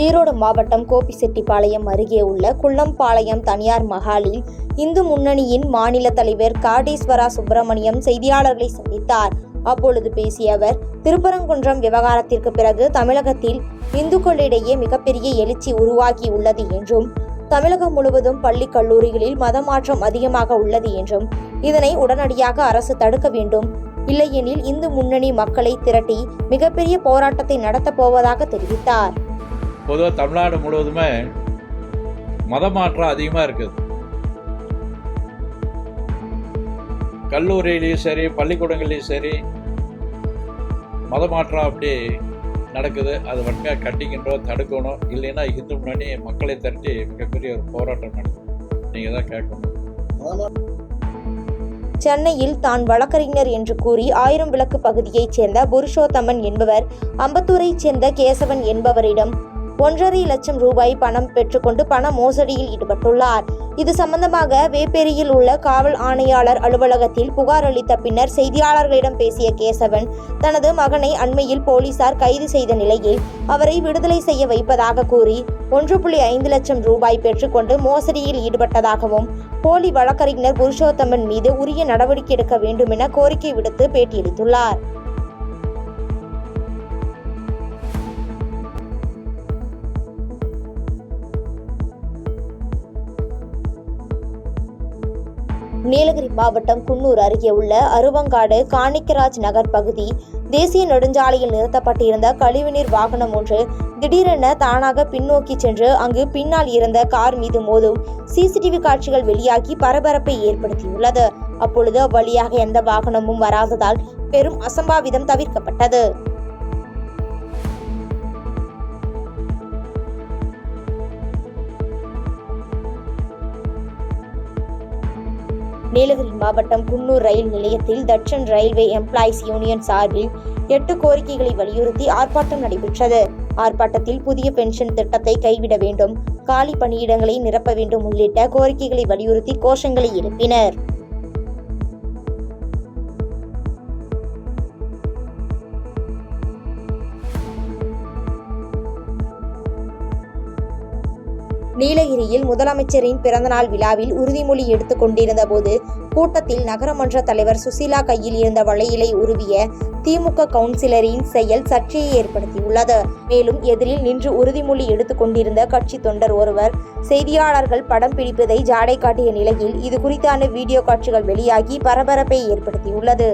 ஈரோடு மாவட்டம் கோபிச்செட்டிப்பாளையம் அருகே உள்ள குள்ளம்பாளையம் தனியார் மஹாலில் இந்து முன்னணியின் மாநில தலைவர் காடேஸ்வரா சுப்பிரமணியம் செய்தியாளர்களை சந்தித்தார். அப்பொழுது பேசிய அவர், திருப்பரங்குன்றம் விவகாரத்திற்கு பிறகு தமிழகத்தில் இந்துக்களிடையே மிகப்பெரிய எழுச்சி உருவாகி உள்ளது என்றும், தமிழகம் முழுவதும் பள்ளி கல்லூரிகளில் மதமாற்றம் அதிகமாக உள்ளது என்றும், இதனை உடனடியாக அரசு தடுக்க வேண்டும், இல்லையெனில் இந்து முன்னணி மக்களை திரட்டி மிகப்பெரிய போராட்டத்தை நடத்தப் போவதாக தெரிவித்தார். பொதுவாக தமிழ்நாடு முழுவதுமே மதமாற்றம் அதிகமாக இருக்குது. கல்லூரியிலையும் சரி, பள்ளிக்கூடங்கள்லையும் சரி மதமாற்றம் அப்படி நடக்குது. அது வன்மையாக கண்டிக்கின்றோம், தடுக்கணும். இல்லைன்னா இந்து முன்னணி மக்களை திரட்டி மிகப்பெரிய ஒரு போராட்டம் நடக்கும். நீங்கள் தான் கேட்கணும். சென்னையில் தான் வழக்கறிஞர் என்று கூறி 1000 விளக்கு பகுதியைச் சேர்ந்த புருஷோத்தமன் என்பவர் அம்பத்தூரைச் சேர்ந்த கேசவன் என்பவரிடம் 1.5 லட்சம் ரூபாய் பணம் பெற்றுக்கொண்டு பண மோசடியில் ஈடுபட்டுள்ளார். இது சம்பந்தமாக வேப்பேரியில் உள்ள காவல் ஆணையாளர் அலுவலகத்தில் புகார் அளித்த பின்னர் செய்தியாளர்களிடம் பேசிய கேசவன், தனது மகனை அண்மையில் போலீசார் கைது செய்த நிலையில் அவரை விடுதலை செய்ய வைப்பதாக கூறி 1.5 லட்சம் ரூபாய் பெற்றுக்கொண்டு மோசடியில் ஈடுபட்டதாகவும், போலி வழக்கறிஞர் புருஷோத்தமன் மீது உரிய நடவடிக்கை எடுக்க வேண்டும் என கோரிக்கை விடுத்து பேட்டியளித்துள்ளார். நீலகிரி மாவட்டம் குன்னூர் அருகே உள்ள அருவங்காடு காணிக்கராஜ் நகர் பகுதி தேசிய நெடுஞ்சாலையில் நிறுத்தப்பட்டிருந்த கழிவுநீர் வாகனம் ஒன்று திடீரென தானாக பின்னோக்கி சென்று அங்கு பின்னால் இருந்த கார் மீது மோதும் சிசிடிவி காட்சிகள் வெளியாகி பரபரப்பை ஏற்படுத்தியுள்ளது. அப்பொழுது அவ்வழியாக எந்த வாகனமும் வராததால் பெரும் அசம்பாவிதம் தவிர்க்கப்பட்டது. நீலகிரி மாவட்டம் குன்னூர் ரயில் நிலையத்தில் தட்சன் ரயில்வே எம்ப்ளாயிஸ் யூனியன் சார்பில் 8 கோரிக்கைகளை வலியுறுத்தி ஆர்ப்பாட்டம் நடைபெற்றது. ஆர்ப்பாட்டத்தில் புதிய பென்ஷன் திட்டத்தை கைவிட வேண்டும், காலி பணியிடங்களை நிரப்ப வேண்டும் உள்ளிட்ட கோரிக்கைகளை வலியுறுத்தி கோஷங்களை எழுப்பினர். நீலகிரியில் முதலமைச்சரின் பிறந்தநாள் விழாவில் உறுதிமொழி எடுத்துக் கொண்டிருந்த போது கூட்டத்தில் நகரமன்ற தலைவர் சுசீலா கையில் இருந்த வளையலை உருவிய திமுக கவுன்சிலரின் செயல் சர்ச்சையை ஏற்படுத்தியுள்ளது. மேலும் எதிரில் நின்று உறுதிமொழி எடுத்துக் கொண்டிருந்த கட்சி தொண்டர் ஒருவர் செய்தியாளர்கள் படம் பிடிப்பதை ஜாடை காட்டிய நிலையில் இது குறித்தான வீடியோ காட்சிகள் வெளியாகி பரபரப்பை ஏற்படுத்தியுள்ளது.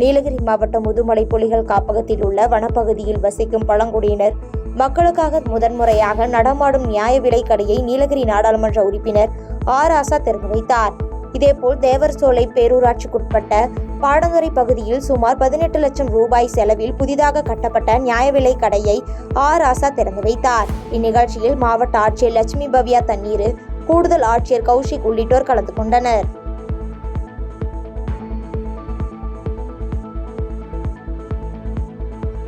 நீலகிரி மாவட்டம் முதுமலை புலிகள் காப்பகத்தில் உள்ள வனப்பகுதியில் வசிக்கும் பழங்குடியினர் மக்களுக்காக முதன்முறையாக நடமாடும் நியாய விலை கடையை நீலகிரி நாடாளுமன்ற உறுப்பினர் ஆராசா திறந்து வைத்தார். இதேபோல் தேவர்சோலை பேரூராட்சிக்குட்பட்ட பாடங்கரை பகுதியில் சுமார் 18 லட்சம் ரூபாய் செலவில் புதிதாக கட்டப்பட்ட நியாய விலை கடையை ஆராசா திறந்து வைத்தார். இந்நிகழ்ச்சியில் மாவட்ட ஆட்சியர் லட்சுமி பவ்யா தண்ணீர், கூடுதல் ஆட்சியர் கௌஷிக் உள்ளிட்டோர் கலந்து கொண்டனர்.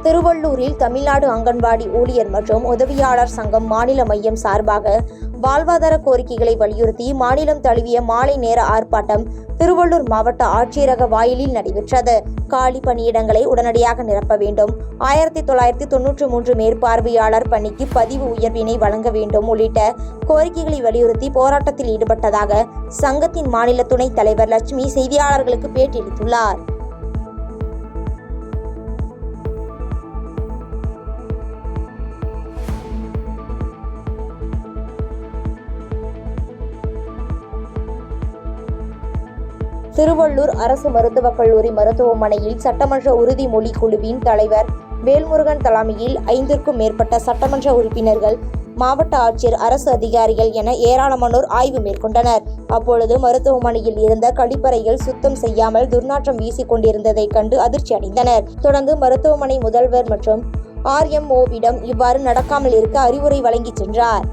திருவள்ளூரில் தமிழ்நாடு அங்கன்வாடி ஊழியர் மற்றும் உதவியாளர் சங்கம் மாநில மையம் சார்பாக வாழ்வாதார கோரிக்கைகளை வலியுறுத்தி மாநிலம் தழுவிய மாலை நேர ஆர்ப்பாட்டம் திருவள்ளூர் மாவட்ட ஆட்சியரக வாயிலில் நடைபெற்றது. காலி பணியிடங்களை உடனடியாக நிரப்ப வேண்டும், 1993 மேற்பார்வையாளர் பணிக்கு பதிவு உயர்வினை வழங்க வேண்டும் உள்ளிட்ட கோரிக்கைகளை வலியுறுத்தி போராட்டத்தில் ஈடுபட்டதாக சங்கத்தின் மாநில துணைத் தலைவர் லட்சுமி செய்தியாளர்களுக்கு பேட்டியளித்துள்ளார். திருவள்ளூர் அரசு மருத்துவக் கல்லூரி மருத்துவமனையில் சட்டமன்ற உறுதிமொழி குழுவின் தலைவர் வேல்முருகன் தலைமையில் 5க்கும் மேற்பட்ட சட்டமன்ற உறுப்பினர்கள், மாவட்ட ஆட்சியர், அரசு அதிகாரிகள் என ஏராளமானோர் ஆய்வு மேற்கொண்டனர். அப்பொழுது மருத்துவமனையில் இருந்த கழிப்பறைகள் சுத்தம் செய்யாமல் துர்நாற்றம் வீசிக் கொண்டிருந்ததைக் கண்டு அதிர்ச்சி அடைந்தனர். தொடர்ந்து மருத்துவமனை முதல்வர் மற்றும் RMOவிடம் இவ்வாறு நடக்காமல் இருக்க அறிவுரை வழங்கி சென்றார்.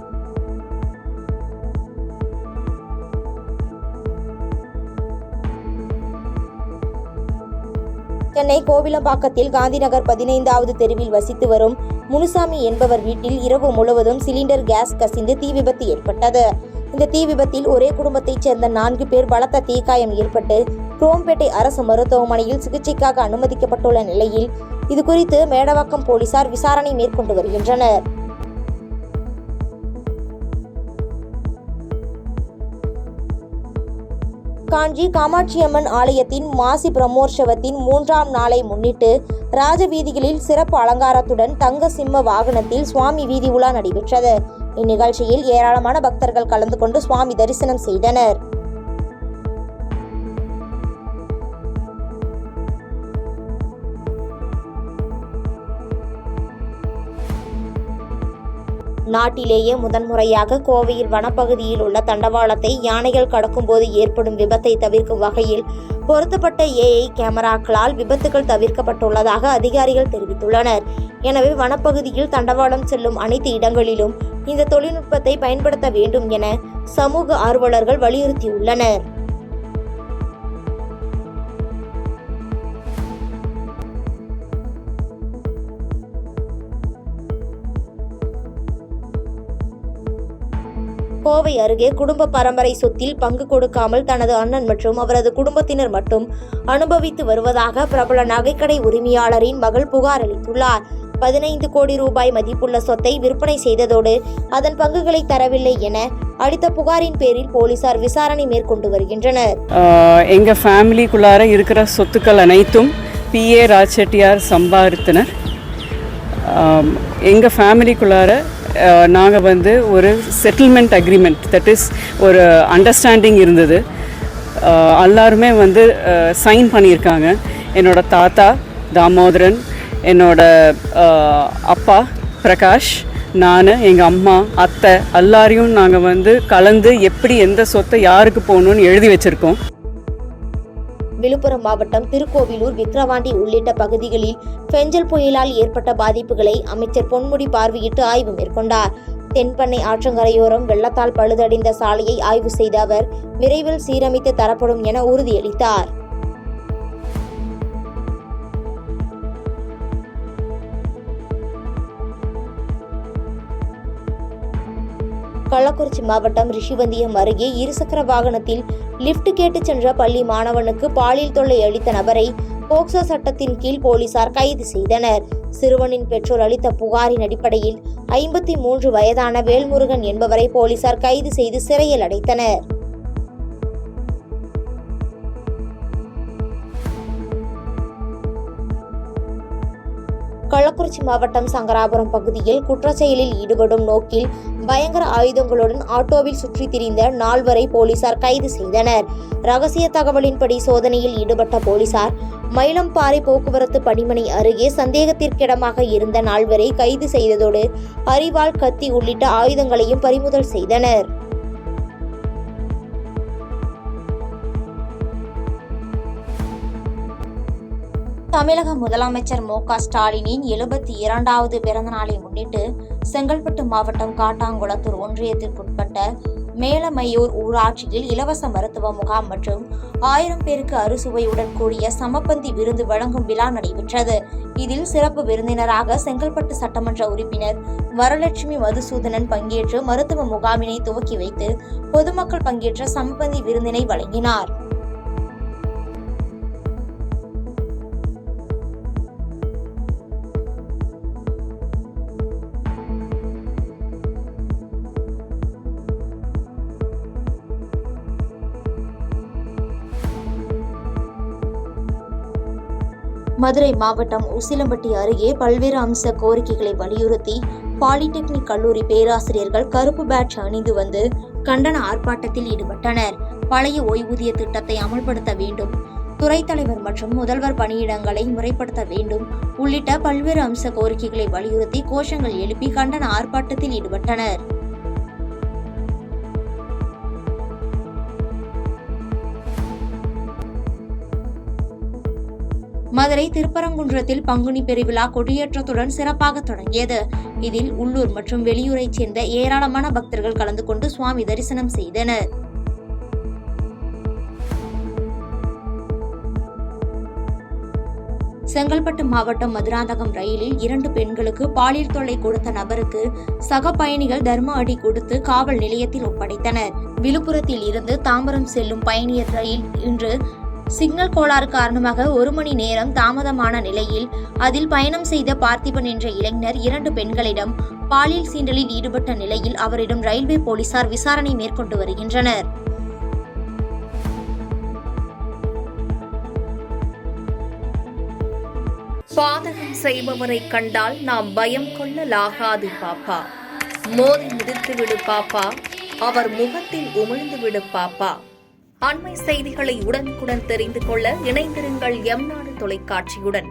சென்னை கோவிலம்பாக்கத்தில் காந்திநகர் 15வது தெருவில் வசித்து வரும் முனுசாமி என்பவர் வீட்டில் இரவு முழுவதும் சிலிண்டர் கேஸ் கசிந்து தீ விபத்து ஏற்பட்டது. இந்த தீ விபத்தில் ஒரே குடும்பத்தைச் சேர்ந்த 4 பேர் பலத்த தீக்காயம் ஏற்பட்டு குரோம்பேட்டை அரசு மருத்துவமனையில் சிகிச்சைக்காக அனுமதிக்கப்பட்டுள்ள நிலையில் இது குறித்து மேடவாக்கம் போலீசார் விசாரணை மேற்கொண்டு வருகின்றனர். காஞ்சி காமாட்சியம்மன் ஆலயத்தின் மாசி பிரம்மோற்சவத்தின் 3ஆம் நாளை முன்னிட்டு ராஜவீதிகளில் சிறப்பு அலங்காரத்துடன் தங்க சிம்ம வாகனத்தில் சுவாமி வீதி உலா நடைபெற்றது. இந்நிகழ்ச்சியில் ஏராளமான பக்தர்கள் கலந்து கொண்டு சுவாமி தரிசனம் செய்தனர். நாட்டிலேயே முதன்முறையாக கோவையில் வனப்பகுதியில் உள்ள தண்டவாளத்தை யானைகள் கடக்கும்போது ஏற்படும் விபத்தை தவிர்க்கும் வகையில் பொருத்தப்பட்ட AI கேமராக்களால் விபத்துகள் தவிர்க்கப்பட்டுள்ளதாக அதிகாரிகள் தெரிவித்துள்ளனர். எனவே வனப்பகுதியில் தண்டவாளம் செல்லும் அனைத்து இடங்களிலும் இந்த தொழில்நுட்பத்தை பயன்படுத்த வேண்டும் என சமூக ஆர்வலர்கள் வலியுறுத்தியுள்ளனர். கோவை அருகே குடும்ப பரம்பரை சொத்தில் பங்கு கொடுக்காமல் தனது அண்ணன் மற்றும் அவரது குடும்பத்தினர் மட்டும் அனுபவித்து வருவதாக பிரபல நகைக்கடை உரிமையாளரின் மகள் புகார் அளித்துள்ளார். 15 கோடி ரூபாய் மதிப்புள்ள சொத்தை விற்பனை செய்ததோடு அதன் பங்குகளை தரவில்லை என அளித்த புகாரின் பேரில் போலீசார் விசாரணை மேற்கொண்டு வருகின்றனர். எங்க ஃபேமிலிக்குள்ளார இருக்கிற சொத்துக்கள் அனைத்தும் PA ராஜ்செட்டியார் சம்பாதித்தனர். எங்க ஃபேமிலிக்குள்ளார நாங்கள் ஒரு செட்டில்மெண்ட் அக்ரிமெண்ட், தட் இஸ் ஒரு அண்டர்ஸ்டாண்டிங் இருந்தது. எல்லாருமே சைன் பண்ணியிருக்காங்க. என்னோட தாத்தா தாமோதரன், என்னோட அப்பா பிரகாஷ், நான், எங்கள் அம்மா, அத்தை எல்லாரையும் நாங்கள் கலந்து எப்படி எந்த சொத்தை யாருக்கு போகணுன்னு எழுதி வச்சுருக்கோம். விழுப்புரம் மாவட்டம் திருக்கோவிலூர், விக்கிரவாண்டி உள்ளிட்ட பகுதிகளில் பெஞ்சல் புயலால் ஏற்பட்ட பாதிப்புகளை அமைச்சர் பொன்முடி பார்வையிட்டு ஆய்வு மேற்கொண்டார். தென்பண்ணை ஆற்றங்கரையோரம் வெள்ளத்தால் பழுதடைந்த சாலையை ஆய்வு செய்த அவர் விரைவில் சீரமைத்து தரப்படும் என உறுதியளித்தார். கள்ளக்குறிச்சி மாவட்டம் ரிஷிவந்தியம் அருகே இருசக்கர வாகனத்தில் லிப்ட் கேட்டு சென்ற பள்ளி மாணவனுக்கு பாலியல் தொல்லை அளித்த நபரை போக்சோ சட்டத்தின் கீழ் போலீசார் கைது செய்தனர். சிறுவனின் பெற்றோர் அளித்த புகாரின் அடிப்படையில் 53 வயதான வேல்முருகன் என்பவரை போலீசார் கைது செய்து சிறையில் அடைத்தனர். கள்ளக்குறிச்சி மாவட்டம் சங்கராபுரம் பகுதியில் குற்றச்செயலில் ஈடுபடும் நோக்கில் பயங்கர ஆயுதங்களுடன் ஆட்டோவில் சுற்றி திரிந்த 4வரை போலீசார் கைது செய்தனர். ரகசிய தகவலின்படி சோதனையில் ஈடுபட்ட போலீசார் மயிலம்பாறை போக்குவரத்து பணிமனை அருகே சந்தேகத்திற்கிடமாக இருந்த 4வரை கைது செய்ததோடு அரிவாள், கத்தி உள்ளிட்ட ஆயுதங்களையும் பறிமுதல் செய்தனர். தமிழக முதலமைச்சர் மு.க. ஸ்டாலினின் 72வது பிறந்த நாளை முன்னிட்டு செங்கல்பட்டு மாவட்டம் காட்டாங்குளத்தூர் ஒன்றியத்திற்குட்பட்ட மேலமையூர் ஊராட்சியில் இலவச மருத்துவ முகாம் மற்றும் 1000 பேருக்கு அறுசுவையுடன் கூடிய சமபந்தி விருந்து வழங்கும் விழா நடைபெற்றது. இதில் சிறப்பு விருந்தினராக செங்கல்பட்டு சட்டமன்ற உறுப்பினர் வரலட்சுமி மதுசூதனன் பங்கேற்று மருத்துவ முகாமினை துவக்கி வைத்து பொதுமக்கள் பங்கேற்ற சமபந்தி விருந்தினை வழங்கினார். மதுரை மாவட்டம் உசிலம்பட்டி அருகே பல்வேறு அம்ச கோரிக்கைகளை வலியுறுத்தி பாலிடெக்னிக் கல்லூரி பேராசிரியர்கள் கருப்பு பேட்ஜ் அணிந்து வந்து கண்டன ஆர்ப்பாட்டத்தில் ஈடுபட்டனர். பழைய ஓய்வூதிய திட்டத்தை அமல்படுத்த வேண்டும், துறை தலைவர் மற்றும் முதல்வர் பணியிடங்களை முறைப்படுத்த வேண்டும் உள்ளிட்ட பல்வேறு அம்ச கோரிக்கைகளை வலியுறுத்தி கோஷங்கள் எழுப்பி கண்டன ஆர்ப்பாட்டத்தில் ஈடுபட்டனர். மதுரை திருப்பரங்குன்றத்தில் பங்குனி பெருவிழா கொடியேற்றத்துடன் சிறப்பாக தொடங்கியது. இதில் உள்ளூர் மற்றும் வெளியூரைச் சேர்ந்த ஏராளமான பக்தர்கள் கலந்து கொண்டு சுவாமி தரிசனம் செய்தனர். செங்கல்பட்டு மாவட்டம் மதுராந்தகம் ரயிலில் 2 பெண்களுக்கு பாலியல் தொல்லை கொடுத்த நபருக்கு சக பயணிகள் தர்ம அடி கொடுத்து காவல் நிலையத்தில் ஒப்படைத்தனர். விழுப்புரத்தில் இருந்து தாம்பரம் செல்லும் பயணியர் ரயில் இன்று சிக்னல் கோளாறு காரணமாக 1 மணி நேரம் தாமதமான நிலையில் அதில் பயணம் செய்த பார்த்திபன் என்ற இளைஞர் 2 பெண்களிடம் பாலியல் சீண்டலில் ஈடுபட்ட நிலையில் அவரிடம் ரயில்வே போலீசார் விசாரணை மேற்கொண்டு வருகின்றனர். பாதகம் செய்பவரை கண்டால் நாம் பயம் கொள்ளலாகாது பாப்பா. மோதி மிதித்துவிடு பாப்பா, அவர் முகத்தில் உமிழ்ந்துவிடு பாப்பா. அண்மை செய்திகளை உடனுக்குடன் தெரிந்து கொள்ள இணைந்திருங்கள் எம் நாடு தொலைக்காட்சியுடன்.